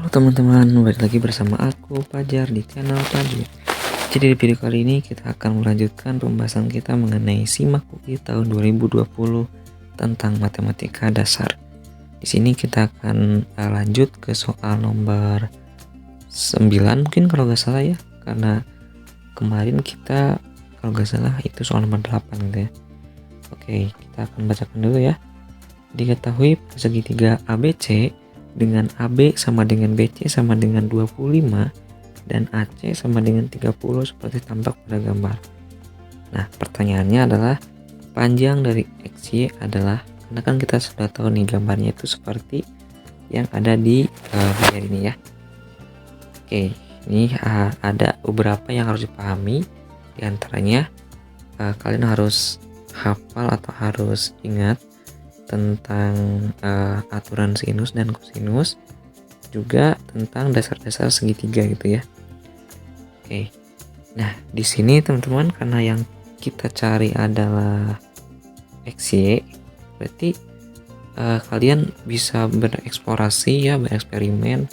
Teman-teman, balik lagi bersama aku Fajar di channel Tajwid. Jadi di video kali ini kita akan melanjutkan pembahasan kita mengenai SIMAK UI tahun 2020 tentang matematika dasar. Di sini kita akan lanjut ke soal nomor 9 mungkin kalau nggak salah ya, karena kemarin kita kalau nggak salah itu soal nomor 8 gitu ya. Oke, kita akan bacakan dulu ya. Diketahui segitiga ABC dengan AB sama dengan BC sama dengan 25 dan AC sama dengan 30 seperti tampak pada gambar. Nah, pertanyaannya adalah panjang dari XY adalah, karena kan kita sudah tahu nih gambarnya itu seperti yang ada di layar ini ya. Oke, ini ada beberapa yang harus dipahami. Di antaranya kalian harus hafal atau harus ingat tentang aturan sinus dan kosinus, juga tentang dasar-dasar segitiga gitu ya. Oke. Nah, di sini teman-teman, karena yang kita cari adalah XY, berarti kalian bisa bereksplorasi ya, bereksperimen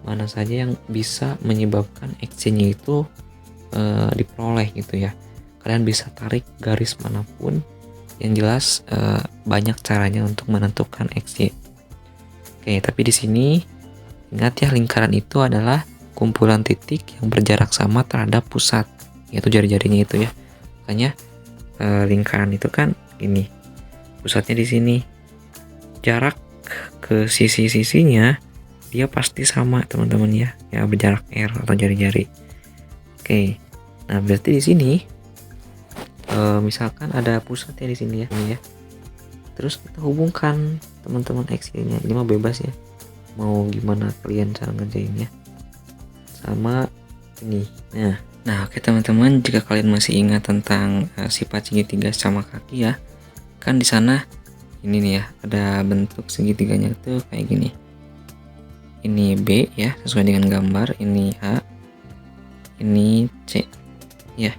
mana saja yang bisa menyebabkan XY-nya itu diperoleh gitu ya. Kalian bisa tarik garis manapun, yang jelas banyak caranya untuk menentukan XY. Oke, tapi di sini ingat ya, lingkaran itu adalah kumpulan titik yang berjarak sama terhadap pusat, yaitu jari-jarinya itu ya. Makanya lingkaran itu kan ini, pusatnya di sini. Jarak ke sisi-sisinya dia pasti sama teman-teman ya, berjarak R atau jari-jari. Oke, nah berarti di sini misalkan ada pusatnya di sini ya, ini ya. Terus kita hubungkan teman-teman XY-nya. Ini mah bebas ya, mau gimana kalian cara ngerjainnya sama ini. Nah oke teman-teman, jika kalian masih ingat tentang sifat segitiga sama kaki ya, kan di sana ini nih ya, ada bentuk segitiganya itu kayak gini. Ini B ya, sesuai dengan gambar. Ini A, ini C ya.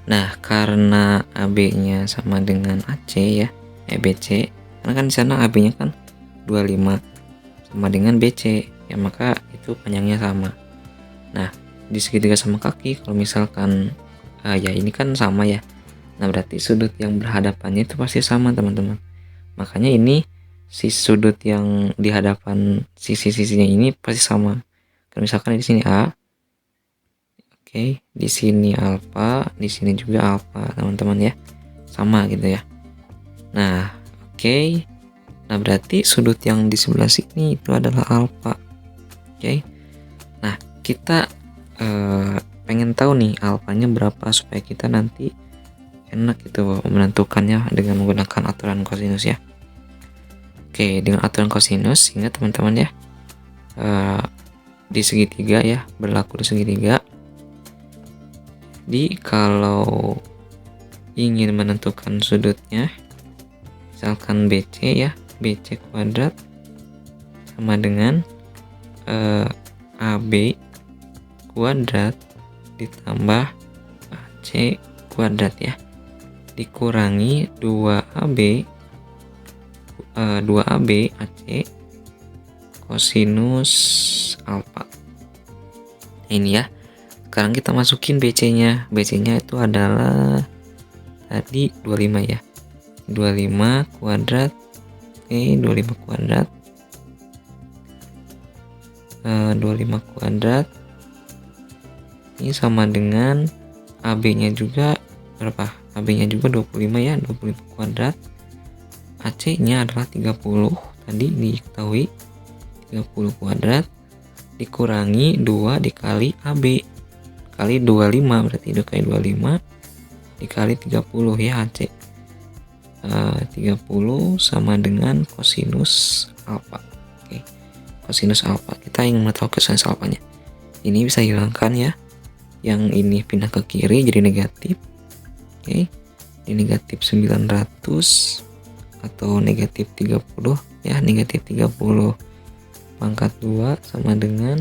Nah, karena AB-nya sama dengan AC ya, BC, karena kan di sana AB-nya kan 25 sama dengan BC, ya maka itu panjangnya sama. Nah, di segitiga sama kaki, kalau misalkan ya ini kan sama ya. Nah, berarti sudut yang berhadapannya itu pasti sama, teman-teman. Makanya ini si sudut yang di hadapan sisi-sisinya ini pasti sama. Kalau misalkan di sini A, oke, di sini alfa, di sini juga alfa, teman-teman ya. Sama gitu ya. Nah, oke. Nah, berarti sudut yang di sebelah sini itu adalah alfa. Oke. Nah, kita pengen tahu nih alfanya berapa supaya kita nanti enak gitu menentukannya dengan menggunakan aturan kosinus ya. Oke, dengan aturan kosinus, ingat teman-teman ya. Di segitiga ya, berlaku di segitiga. Jadi kalau ingin menentukan sudutnya, misalkan BC ya, BC kuadrat sama dengan AB kuadrat ditambah AC kuadrat ya, dikurangi 2AB AC kosinus alfa. Ini ya. Sekarang kita masukin BC-nya. BC-nya itu adalah tadi 25 ya. 25 kuadrat. 25 kuadrat. 25 kuadrat. Ini sama dengan AB-nya juga berapa? AB-nya juga 25 ya, 25 kuadrat. AC-nya adalah 30. Tadi diketahui 30 kuadrat dikurangi 2 dikali AB kali 25, berarti 2 kali 25 dikali 30 ya AC. 30 sama dengan kosinus alfa. Oke. Kosinus alfa. Kita ingin mengetahui kosinus alfanya. Ini bisa hilangkan ya. Yang ini pindah ke kiri jadi negatif. Oke. Ini negatif 900 atau negatif 30 ya, negatif 30 pangkat 2 sama dengan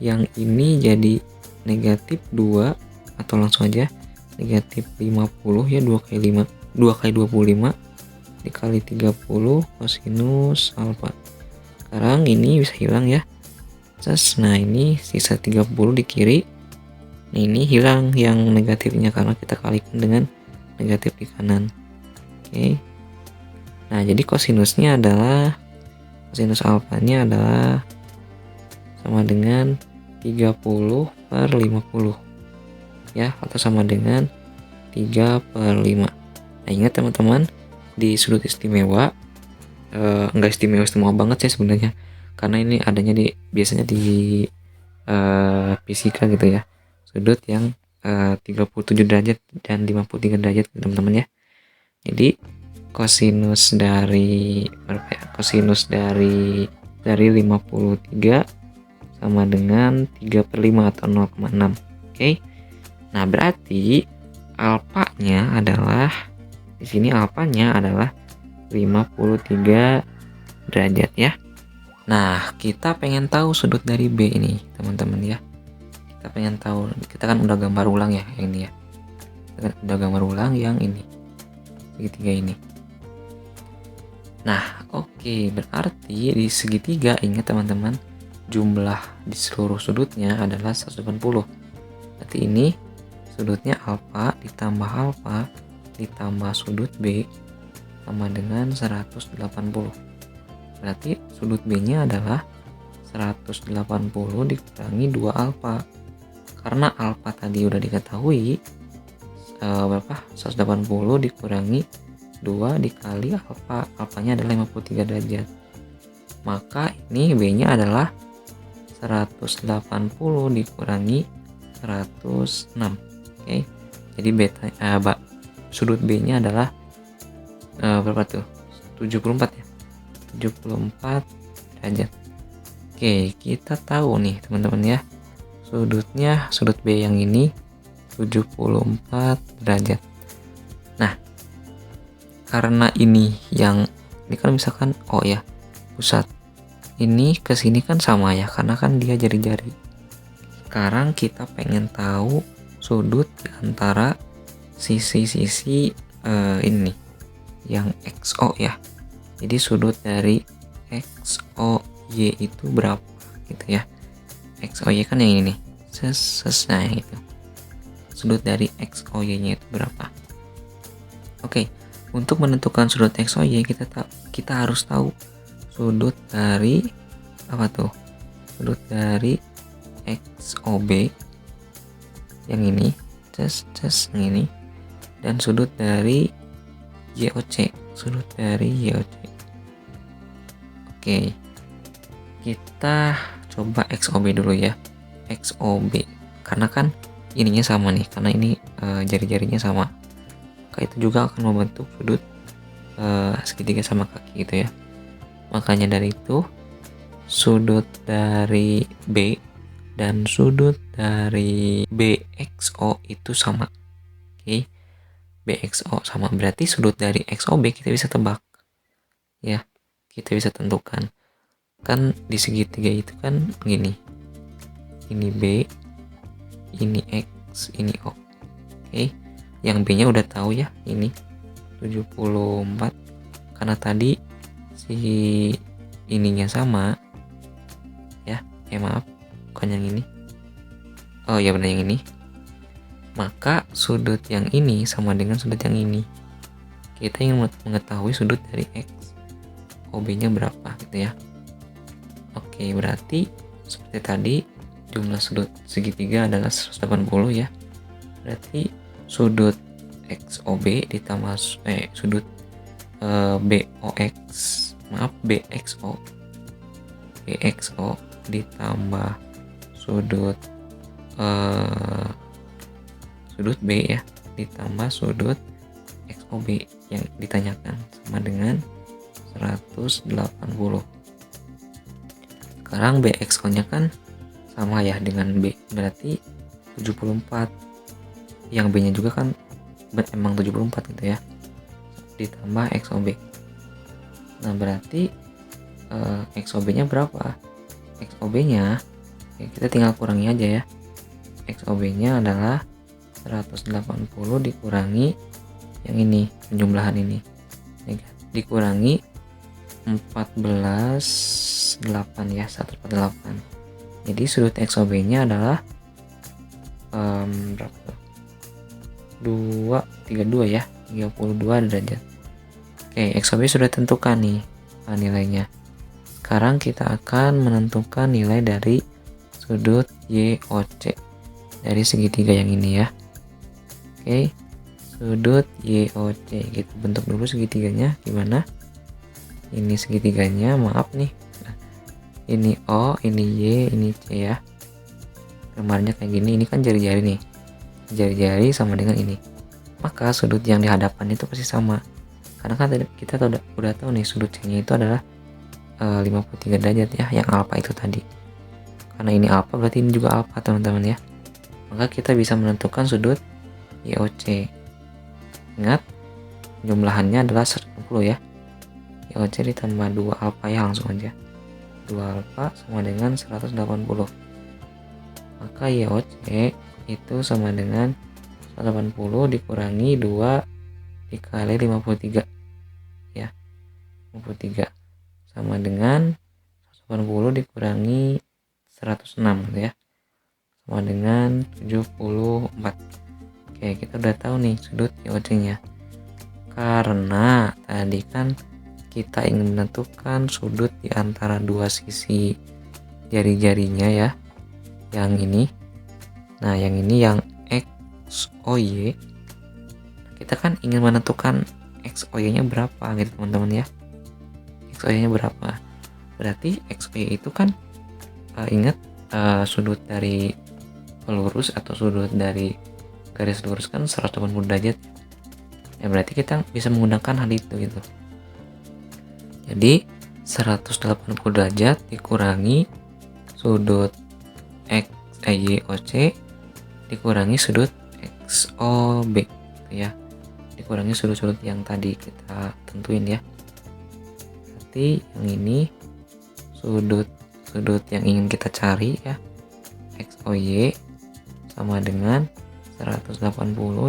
yang ini jadi negatif 2 atau langsung aja negatif 50 ya, 2 kali 5, 2 kali 25 dikali 30 kosinus alfa. Sekarang ini bisa hilang ya, Nah ini sisa 30 di kiri. Nah ini hilang yang negatifnya karena kita kalikan dengan negatif di kanan. Oke. Nah jadi kosinusnya adalah, kosinus alfanya adalah sama dengan 30 per 50 ya, atau sama dengan 3 per 5. Nah ingat teman-teman, di sudut istimewa enggak istimewa banget sih sebenarnya, karena ini adanya biasanya di fisika gitu ya, sudut yang 37 derajat dan 53 derajat teman-teman ya. Jadi kosinus dari berapa ya? Kosinus dari 53 sama dengan 3 per 5 atau 0,6. Oke. Nah, berarti alfanya adalah, di sini alfanya adalah 53 derajat ya. Nah, kita pengen tahu sudut dari B ini, teman-teman ya. Kita pengen tahu, kita kan udah gambar ulang ya yang ini ya. Kita kan udah gambar ulang yang ini, segitiga ini. Nah, oke, berarti di segitiga, ingat teman-teman, jumlah di seluruh sudutnya adalah 180. Berarti ini sudutnya alfa ditambah alfa ditambah sudut B sama dengan 180. Berarti sudut B-nya adalah 180 dikurangi 2 alfa. Karena alfa tadi udah diketahui berapa? 180 dikurangi 2 dikali alfa. Alfanya adalah 53 derajat. Maka ini B-nya adalah 180 dikurangi 106. Oke. Jadi sudut B-nya adalah berapa tuh? 74 ya. 74 derajat. Oke, kita tahu nih teman-teman ya. Sudut B yang ini 74 derajat. Nah, karena ini kan misalkan ya, pusat. Ini ke sini kan sama ya, karena kan dia jari-jari. Sekarang kita pengen tahu sudut antara sisi-sisi ini yang XO ya. Jadi sudut dari XOY itu berapa gitu ya. XOY kan yang ini nih. Nah itu. Sudut dari XOY-nya itu berapa? Oke, untuk menentukan sudut XOY kita harus tahu sudut dari apa tuh? Sudut dari XOB yang ini, yang ini, dan sudut dari YOC, sudut dari YOC. Oke, kita coba XOB dulu ya. XOB, karena kan ininya sama nih, karena ini jari-jarinya sama, maka itu juga akan membentuk sudut segitiga sama kaki gitu ya. Makanya dari itu sudut dari B dan sudut dari BXO itu sama. Oke, BXO sama, berarti sudut dari XOB kita bisa tebak ya, kita bisa tentukan. Kan di segitiga itu kan gini, ini B, ini X, ini O. Oke, yang B nya udah tahu ya, ini 74, karena tadi si ininya sama ya. Maaf, bukan yang ini. Oh ya, benar yang ini. Maka sudut yang ini sama dengan sudut yang ini. Kita ingin mengetahui sudut dari X OB-nya berapa gitu ya. Oke, berarti seperti tadi jumlah sudut segitiga adalah 180 ya. Berarti sudut XOB ditambah sudut BXO ditambah sudut sudut B ya, ditambah sudut XOB yang ditanyakan sama dengan 180. Sekarang BXO nya kan sama ya dengan B, berarti 74. Yang B nya juga kan emang 74 gitu ya, ditambah XOB. Nah berarti XOB nya berapa? XOB nya kita tinggal kurangi aja ya. XOB nya adalah 180 dikurangi yang ini, penjumlahan ini, dikurangi 14,8 ya, 148. Jadi sudut XOB nya adalah berapa tuh? 32 ya, 32 derajat. Oke, XOB sudah tentukan nih nilainya. Sekarang kita akan menentukan nilai dari sudut YOC dari segitiga yang ini ya. Oke, sudut YOC, kita bentuk dulu segitiganya gimana. Ini segitiganya, maaf nih, ini O, ini Y, ini C ya. Gambarnya kayak gini, ini kan jari-jari nih, jari-jari sama dengan ini, maka sudut yang di hadapan itu pasti sama, karena kan kita udah tahu nih sudut C nya itu adalah 53 derajat ya, yang alfa itu tadi. Karena ini alfa berarti ini juga alfa teman-teman ya, maka kita bisa menentukan sudut YOC. Ingat, jumlahannya adalah 160 ya. YOC ditambah 2 alfa ya, langsung aja 2 alfa sama dengan 180. Maka YOC itu sama dengan 180 dikurangi 2 dikali 53 ya, 53 sama dengan 180 dikurangi 106 gitu ya, sama dengan 74. Oke, kita udah tahu nih sudut YOC nya. Karena tadi kan kita ingin menentukan sudut di antara dua sisi jari-jarinya ya, yang ini. Nah, yang ini yang XOY. Kita kan ingin menentukan XOY nya berapa gitu teman-teman ya. XOY nya berapa? Berarti XOY itu kan ingat sudut dari pelurus atau sudut dari garis lurus kan 180 derajat. Ya berarti kita bisa menggunakan hal itu gitu. Jadi 180 derajat dikurangi sudut YOC dikurangi sudut XOB gitu ya, dikurangi sudut-sudut yang tadi kita tentuin ya. Berarti yang ini sudut yang ingin kita cari ya, XOY sama dengan 180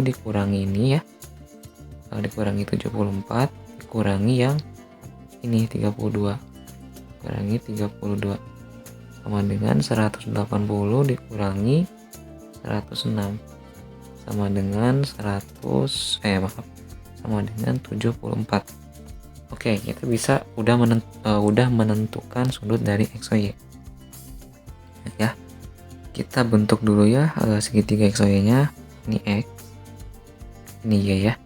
dikurangi ini ya, dikurangi 74 dikurangi yang ini 32 kurangi 32 sama dengan 180 dikurangi 106 sama dengan sama dengan 74. Oke, kita bisa udah menentukan sudut dari XOY ya. Kita bentuk dulu ya segitiga XOY nya. Ini X, ini Y ya,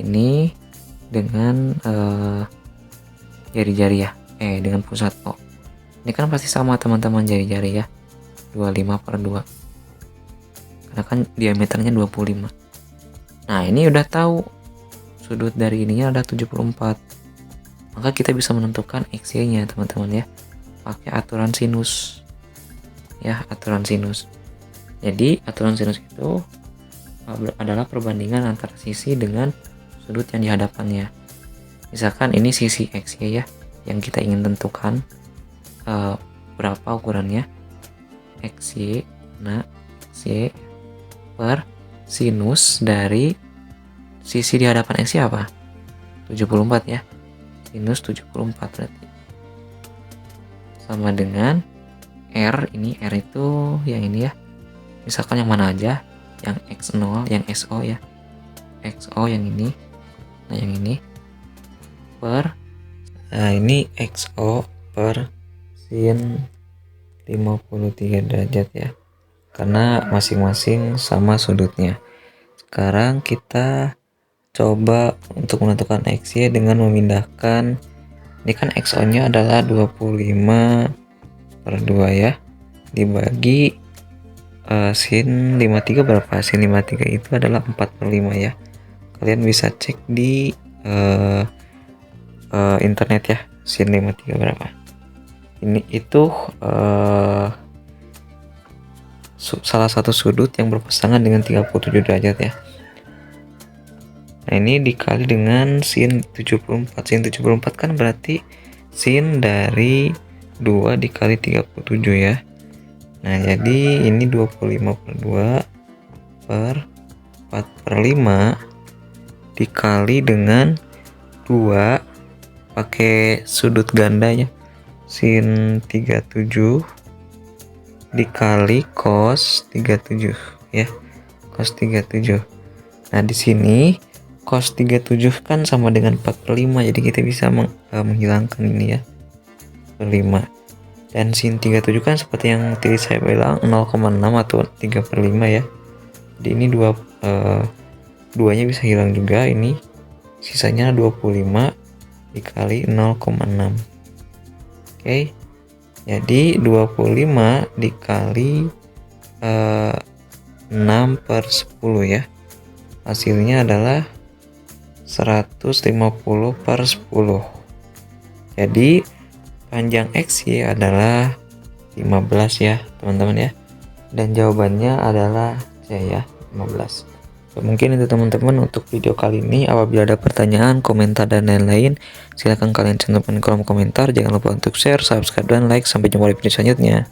ini dengan jari-jari ya, dengan pusat O. Ini kan pasti sama teman-teman jari-jari ya, 25/2, karena kan diameternya 25. Nah, ini udah tahu sudut dari ininya ada 74, maka kita bisa menentukan XY nya teman-teman ya, pakai aturan sinus ya, aturan sinus. Jadi aturan sinus itu adalah perbandingan antara sisi dengan sudut yang di hadapannya. Misalkan ini sisi XY ya, yang kita ingin tentukan berapa ukurannya, XY. Nah, XY per sinus dari sisi di hadapan XY apa? 74 ya. Sinus 74 berarti sama dengan R. Ini R itu yang ini ya. Misalkan yang mana aja, yang X0, yang SO ya. XO yang ini. Nah, yang ini per, nah ini XO per sin 53 derajat ya, karena masing-masing sama sudutnya. Sekarang kita coba untuk menentukan XY dengan memindahkan, ini kan XO nya adalah 25/2 ya, dibagi sin 53 berapa? Sin 53 itu adalah 4/5 ya. Kalian bisa cek di internet ya, sin 53 berapa. Ini itu salah satu sudut yang berpasangan dengan 37 derajat ya. Nah, ini dikali dengan sin 74. Sin 74 kan berarti sin dari 2 dikali 37 ya. Nah, jadi ini 25/2 per 4/5 dikali dengan 2 pakai sudut ganda ya, sin 37 dikali cos 37 ya. Cos 37. Nah, di sini cos 37 kan sama dengan 4/5, jadi kita bisa menghilangkan ini ya, per 5. Dan sin 37 kan seperti yang tadi saya bilang 0,6 atau 3/5 ya. Jadi ini duanya bisa hilang juga, ini sisanya 25 dikali 0,6. Oke. Jadi 25 dikali 6/10 ya. Hasilnya adalah 150/10. Jadi panjang XY adalah 15 ya teman-teman ya. Dan jawabannya adalah C ya, 15. Mungkin itu teman-teman untuk video kali ini. Apabila ada pertanyaan, komentar, dan lain-lain, silahkan kalian cantumkan di kolom komentar. Jangan lupa untuk share, subscribe, dan like. Sampai jumpa di video selanjutnya.